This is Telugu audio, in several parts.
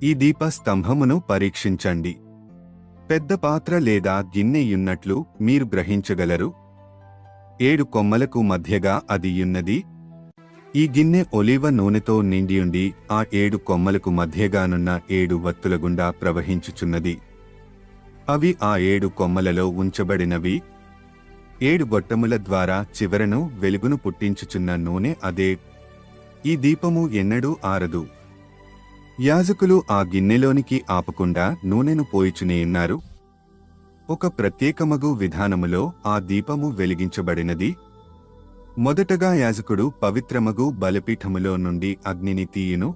ఈ దీప స్తంభమును పరీక్షించండి. పెద్ద పాత్ర లేదా గిన్నెయున్నట్లు మీరు గ్రహించగలరు. 7 కొమ్మలకు మధ్యగా అది యున్నది. ఈ గిన్నె ఒలీవ నూనెతో నిండియుండి ఆ 7 కొమ్మలకు మధ్యగానున్న 7 వత్తుల గుండా ప్రవహించుచున్నది. అవి ఆ 7 కొమ్మలలో ఉంచబడినవి. 7 గొట్టముల ద్వారా చివరను వెలుగును పుట్టించుచున్న నూనె అదే. ఈ దీపము ఎన్నడూ ఆరదు. యాజకులు ఆ గిన్నెలోనికి ఆపకుండా నూనెను పోయిచునేయున్నారు. ఒక ప్రత్యేకమగు విధానములో ఆ దీపము వెలిగించబడినది. మొదటగా యాజకుడు పవిత్రమగు బలిపీఠములో నుండి అగ్నిని తీయును.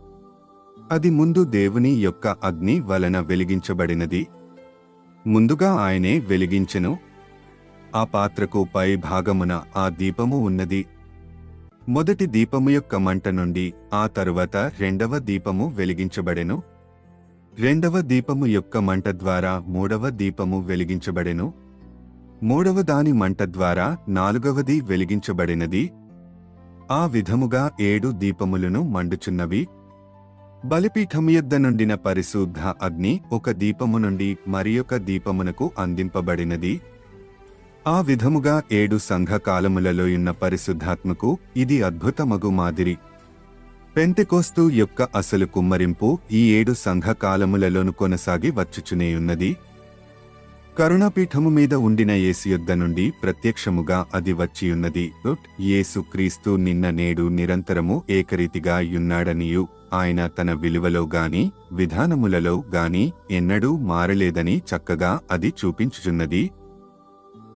అది ముందు దేవుని యొక్క అగ్ని వలన వెలిగించబడినది. ముందుగా ఆయనే వెలిగించెను. ఆ పాత్రకు పై భాగమున ఆ దీపము ఉన్నది. మొదటి దీపము యొక్క మంట నుండి ఆ తరువాత రెండవ దీపము వెలిగించబడెను. రెండవ దీపము యొక్క మంట ద్వారా మూడవ దీపము వెలిగించబడెను. మూడవ దాని మంట ద్వారా నాలుగవది వెలిగించబడినది. ఆ విధముగా 7 దీపములను మండుచున్నవి. బలిపీఠము యొద్ద నుండిన పరిశుద్ధ అగ్ని ఒక దీపము నుండి మరియొక దీపమునకు అందింపబడినది. ఆ విధముగా 7 సంఘకాలములలో ఉన్న పరిశుద్ధాత్మకు ఇది అద్భుతమగు మాదిరి. పెంతెకోస్తు యొక్క అసలు కుమ్మరింపు ఈ 7 సంఘకాలములలోను కొనసాగి వచ్చుచునేయున్నది. కరుణాపీఠము మీద ఉండిన యేసు యొద్ద నుండి ప్రత్యక్షముగా అది వచ్చియున్నది. యేసు క్రీస్తు నిన్న నేడు నిరంతరము ఏకరీతిగా యున్నాడనియు ఆయన తన విలువలో గాని విధానములలో గాని ఎన్నడూ మారలేదని చక్కగా అది చూపించుచున్నది.